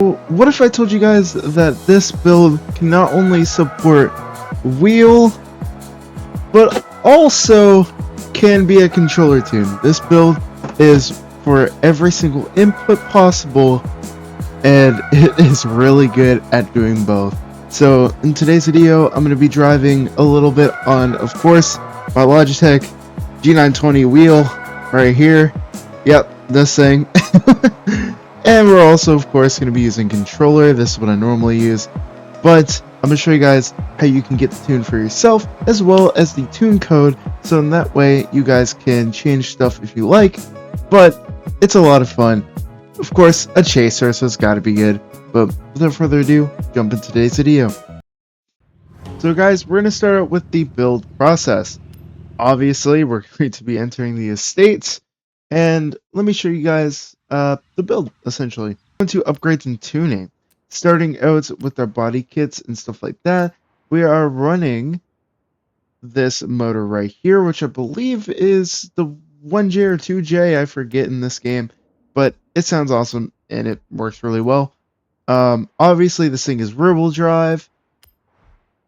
So, what if I told you guys that this build can not only support wheel, but also can be a controller tune? This build is for every single input possible, and it is really good at doing both. So, in today's video, I'm going to be driving a little bit on, of course, my Logitech G920 wheel right here. Yep, this thing. And we're also, of course, going to be using controller. This is what I normally use. But I'm going to show you guys how you can get the tune for yourself, as well as the tune code, so in that way you guys can change stuff if you like. But it's a lot of fun. Of course, a chaser, so it's got to be good. But without further ado, jump into today's video. So guys, we're going to start out with the build process. Obviously, we're going to be entering the estates, and let me show you guys the build, essentially. We're going to upgrades and tuning. Starting out with our body kits and stuff like that, we are running this motor right here, which I believe is the 1J or 2J, I forget in this game, but it sounds awesome, and it works really well. Obviously, this thing is rear-wheel drive.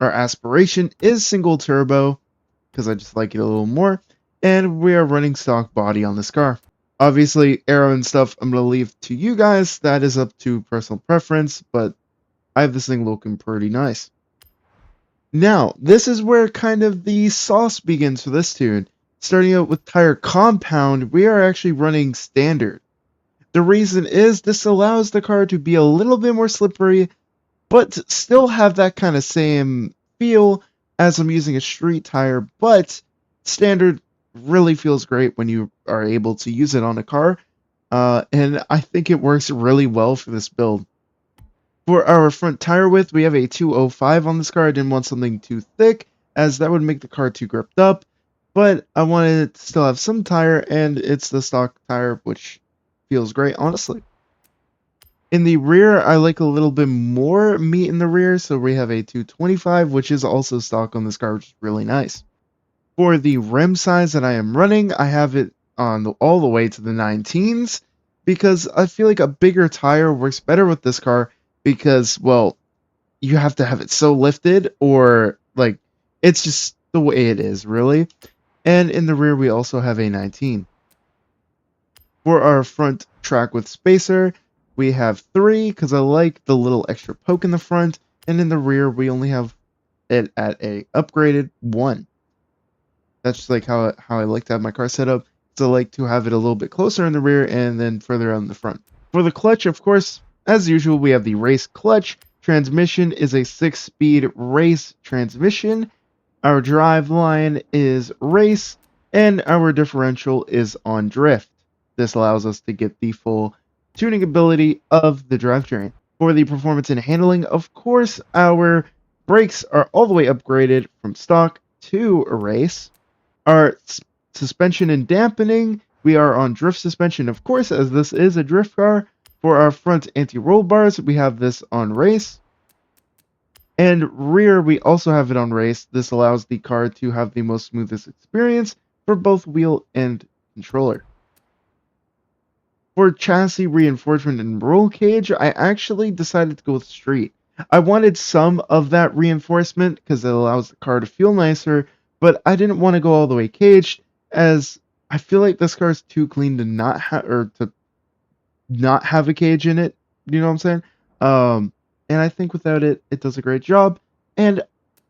Our aspiration is single turbo, because I just like it a little more, and we are running stock body on this car. Obviously, aero and stuff I'm going to leave to you guys. That is up to personal preference, but I have this thing looking pretty nice. Now, this is where kind of the sauce begins for this tune. Starting out with tire compound, we are actually running standard. The reason is this allows the car to be a little bit more slippery, but still have that kind of same feel as I'm using a street tire, but standard really feels great when you are able to use it on a car, and I think it works really well for this build. For our front tire width, we have a 205 on this car. I didn't want something too thick, as that would make the car too gripped up, but I wanted it to still have some tire, and it's the stock tire, which feels great, honestly. In the rear, I like a little bit more meat in the rear, so we have a 225, which is also stock on this car, which is really nice. For the rim size that I am running, I have it on all the way to the 19s, because I feel like a bigger tire works better with this car, because, well, you have to have it so lifted, or, like, it's just the way it is, really. And in the rear, we also have a 19. For our front track with spacer, we have 3, because I like the little extra poke in the front, and in the rear, we only have it at a upgraded 1. That's just like how I like to have my car set up. So I like to have it a little bit closer in the rear and then further out in the front. For the clutch, of course, as usual, we have the race clutch. Transmission is a 6-speed race transmission. Our drive line is race, and our differential is on drift. This allows us to get the full tuning ability of the drivetrain. For the performance and handling, of course, our brakes are all the way upgraded from stock to a race. Our suspension and dampening, we are on drift suspension, of course, as this is a drift car. For our front anti-roll bars, we have this on race. And rear, we also have it on race. This allows the car to have the most smoothest experience for both wheel and controller. For chassis reinforcement and roll cage, I actually decided to go with street. I wanted some of that reinforcement because it allows the car to feel nicer, but I didn't want to go all the way caged, as I feel like this car is too clean to not have a cage in it. You know what I'm saying? And I think without it, it does a great job. And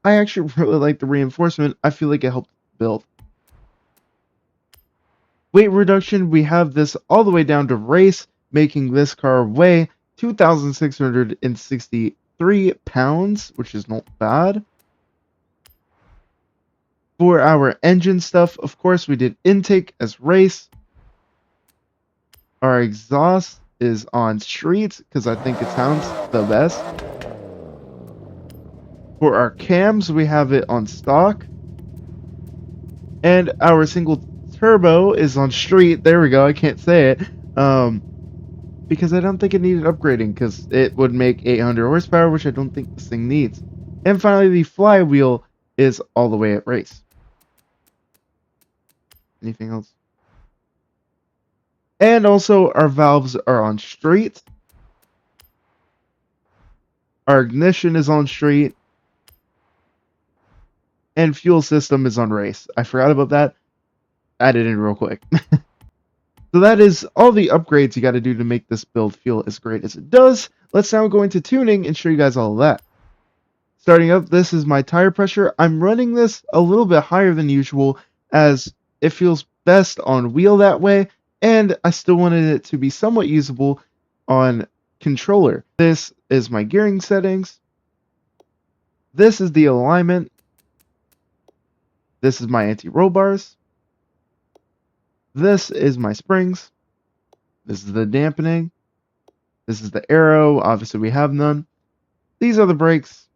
I actually really like the reinforcement. I feel like it helped build. Weight reduction, we have this all the way down to race, making this car weigh 2,663 pounds, which is not bad. For our engine stuff, of course, we did intake as race. Our exhaust is on street, because I think it sounds the best. For our cams, we have it on stock. And our single turbo is on street. There we go, I can't say it. Because I don't think it needed upgrading, because it would make 800 horsepower, which I don't think this thing needs. And finally, the flywheel is all the way at race. Anything else? And also, our valves are on straight. Our ignition is on street. And fuel system is on race. I forgot about that. Added in real quick. So that is all the upgrades you got to do to make this build feel as great as it does. Let's now go into tuning and show you guys all of that. Starting up, this is my tire pressure. I'm running this a little bit higher than usual as it feels best on wheel that way, and I still wanted it to be somewhat usable on controller. This is my gearing settings. This is the alignment. This is my anti-roll bars. This is my springs. This is the dampening. This is the aero. Obviously, we have none. These are the brakes.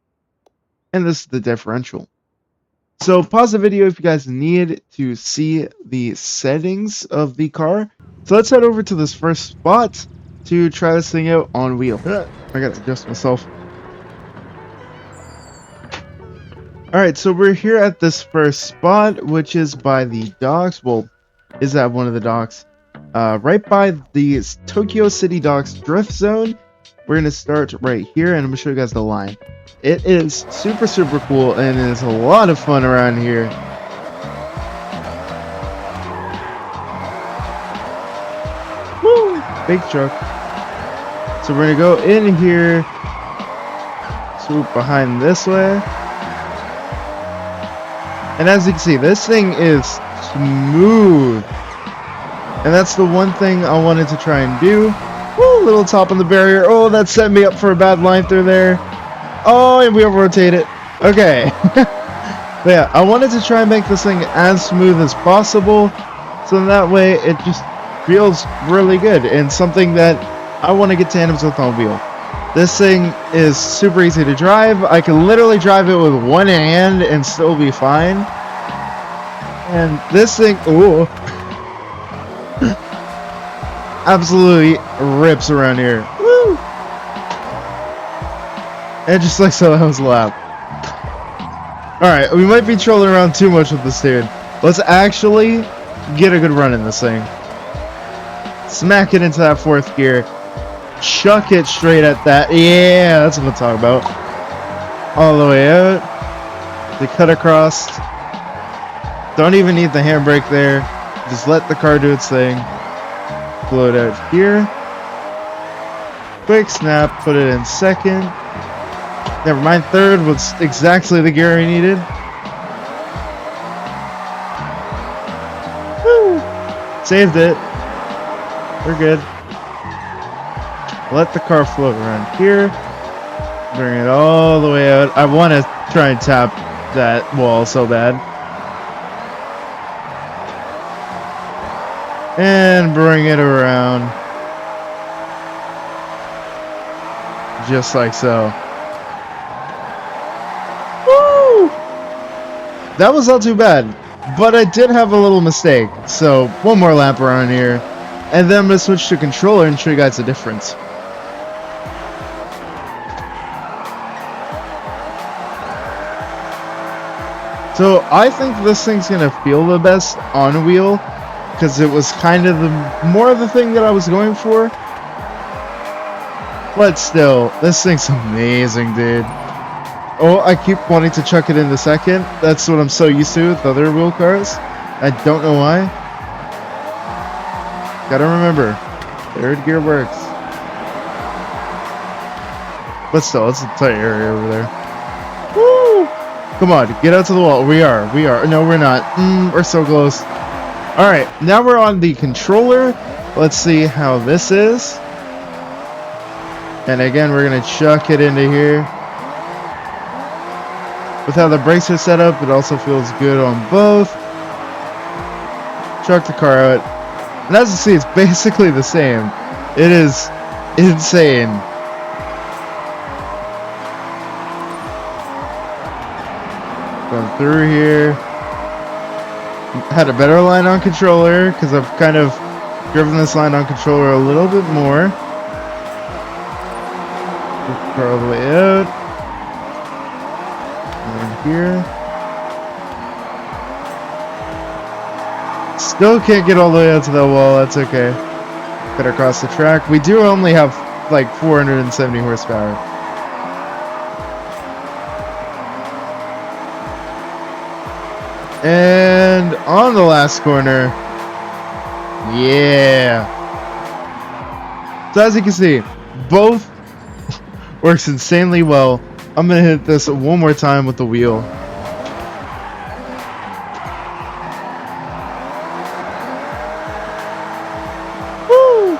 And this is the differential. So pause the video if you guys need to see the settings of the car. So let's head over to this first spot to try this thing out on wheel. I gotta adjust myself. Alright, so we're here at this first spot, which is by the docks. Well, is at one of the docks. Right by the Tokyo City Docks drift zone. We're going to start right here, and I'm going to show you guys the line. It is super, super cool, and it is a lot of fun around here. Woo! Big truck. So we're going to go in here, swoop behind this way. And as you can see, this thing is smooth. And that's the one thing I wanted to try and do. Woo, little top on the barrier. Oh, that set me up for a bad line through there. Oh, and we over-rotate it. Okay. But yeah, I wanted to try and make this thing as smooth as possible. So that way it just feels really good. And something that I want to get tandems with on wheel. This thing is super easy to drive. I can literally drive it with one hand and still be fine. And this thing, ooh. Absolutely rips around here. Woo! And just like so, that was a lap. Alright, we might be trolling around too much with this dude. Let's actually get a good run in this thing. Smack it into that fourth gear. Chuck it straight at that. Yeah, that's what I'm talking about. All the way out. To cut across. Don't even need the handbrake there. Just let the car do its thing. Blow it out here. Quick snap, put it in second. Never mind, third was exactly the gear I needed. Woo! Saved it. We're good. Let the car float around here. Bring it all the way out. I want to try and tap that wall so bad. And bring it around. Just like so. Woo! That was not too bad. But I did have a little mistake. So, one more lap around here. And then I'm going to switch to controller and show you guys the difference. So, I think this thing's going to feel the best on wheel. Because it was kind of more of the thing that I was going for. But still, this thing's amazing, dude. Oh, I keep wanting to chuck it in the second. That's what I'm so used to with other wheel cars. I don't know why. Gotta remember, third gear works. But still, it's a tight area over there. Woo! Come on, get out to the wall. We are. No, we're not. We're so close. Alright, now we're on the controller. Let's see how this is. And again, we're going to chuck it into here. With how the brakes are set up, it also feels good on both. Chuck the car out. And as you see, it's basically the same. It is insane. Going through here. Had a better line on controller because I've kind of driven this line on controller a little bit more. Get the car all the way out. And here. Still can't get all the way out to that wall. That's okay. Cut across the track. We do only have like 470 horsepower. And on the last corner. Yeah. So as you can see, both works insanely well. I'm gonna hit this one more time with the wheel. Woo!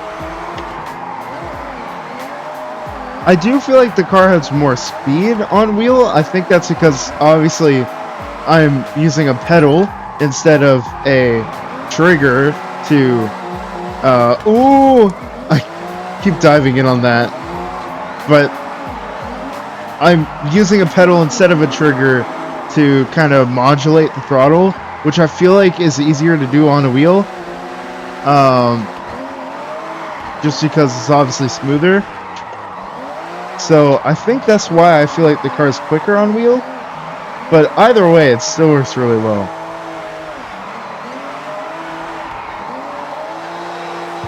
I do feel like the car has more speed on wheel. I think that's because obviously I'm using a pedal instead of a trigger to ooh, I keep diving in on that, but I'm using a pedal instead of a trigger to kind of modulate the throttle, which I feel like is easier to do on a wheel, just because it's obviously smoother. So I think that's why I feel like the car is quicker on wheel, but either way it still works really well.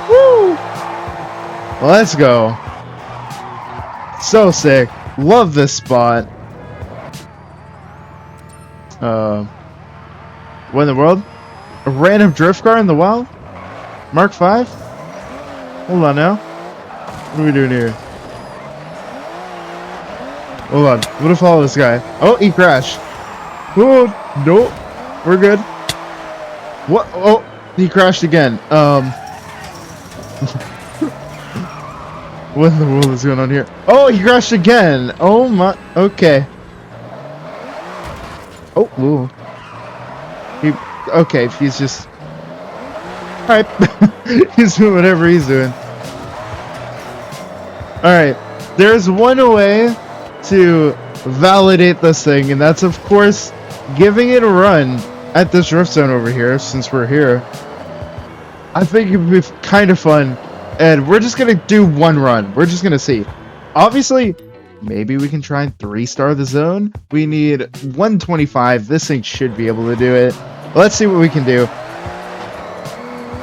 Woo! Let's go. So sick. Love this spot. What in the world? A random drift car in the wild? Mark 5? Hold on now. What are we doing here? Hold on. I'm gonna follow this guy. Oh, he crashed. Oh, nope. We're good. What? Oh, he crashed again. What in the world is going on here? Oh, he crashed again. Oh my. Okay. Oh, ooh. Okay, he's just. Alright. He's doing whatever he's doing. Alright. There's one way to validate this thing, and that's, of course, giving it a run at this drift zone over here, since we're here. I think it would be kind of fun. And we're just gonna do one run. We're just gonna see. Obviously, maybe we can try and 3-star the zone. We need 125. This thing should be able to do it. Let's see what we can do.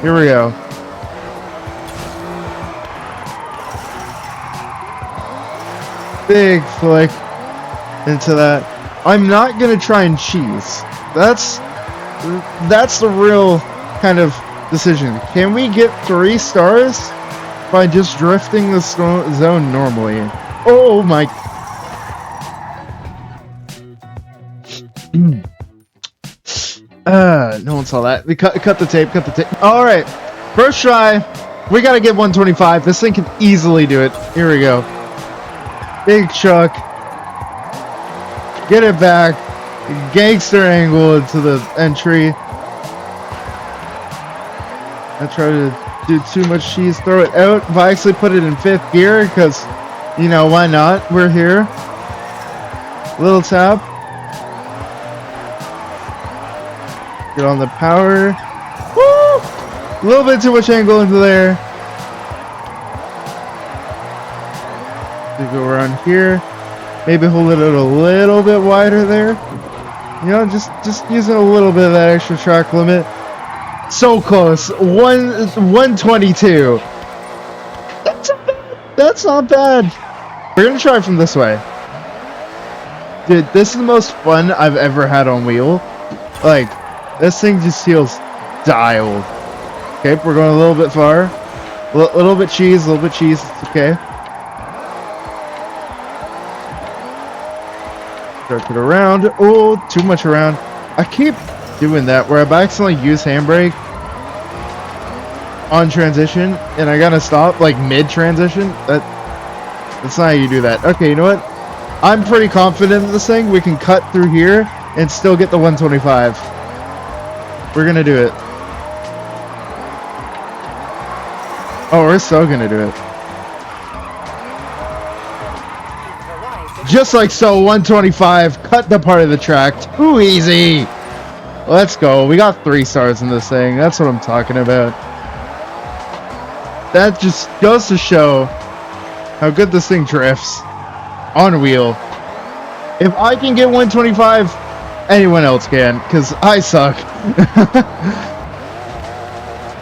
Here we go. Big flick into that. I'm not gonna try and cheese. That's the real kind of decision. Can we get 3 stars by just drifting the zone normally? Oh my. No one saw that. We cut the tape, cut the tape. Alright, first try. We gotta get 125. This thing can easily do it. Here we go. Big chuck. Get it back. Gangster angle into the entry. I try to do too much cheese, throw it out. If I actually put it in 5th gear, because, you know, why not? We're here. Little tap. Get on the power. Woo! A little bit too much angle into there. We go around here. Maybe hold it out a little bit wider there. You know, just using a little bit of that extra track limit. So close. 122. That's not bad. We're gonna try from this way. Dude, this is the most fun I've ever had on wheel. Like, this thing just feels dialed. Okay, we're going a little bit far. A little bit cheese, it's okay. Start it around. Oh, too much around. I keep doing that where I accidentally use handbrake on transition and I gotta stop like mid transition. That's not how you do that. Okay, you know what? I'm pretty confident in this thing. We can cut through here and still get the 125. We're gonna do it. Oh, we're so gonna do it. Just like so, 125. Cut the part of the track. Too easy. Let's go. We got 3 stars in this thing. That's what I'm talking about. That just goes to show how good this thing drifts on wheel. If I can get 125, anyone else can, because I suck.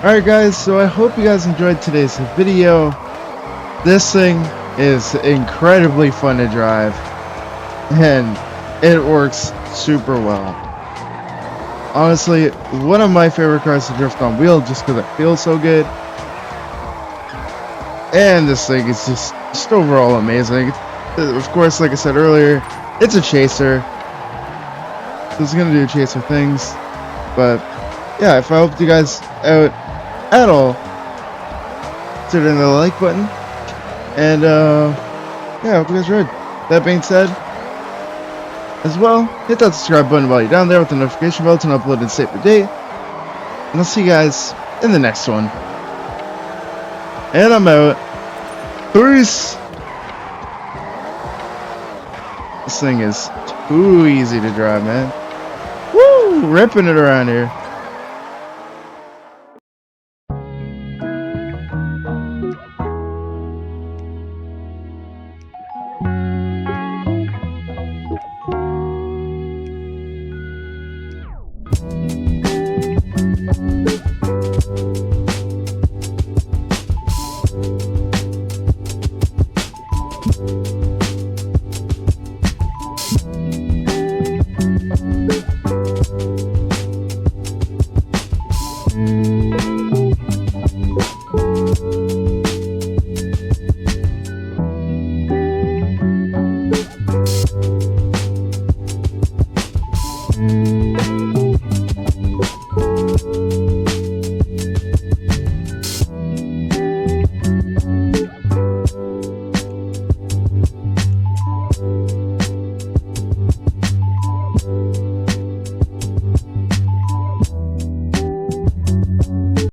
Alright guys, so I hope you guys enjoyed today's video. This thing is incredibly fun to drive, and it works super well. Honestly, one of my favorite cars to drift on wheel just because it feels so good. And this thing is just overall amazing. Of course, like I said earlier, it's a chaser. So it's gonna do chaser things. But yeah, if I helped you guys out at all, consider hitting the like button. And yeah, I hope you guys enjoyed. That being said, as well, hit that subscribe button while you're down there with the notification bell to upload and save the date. And I'll see you guys in the next one. And I'm out. Peace! This thing is too easy to drive, man. Woo! Ripping it around here.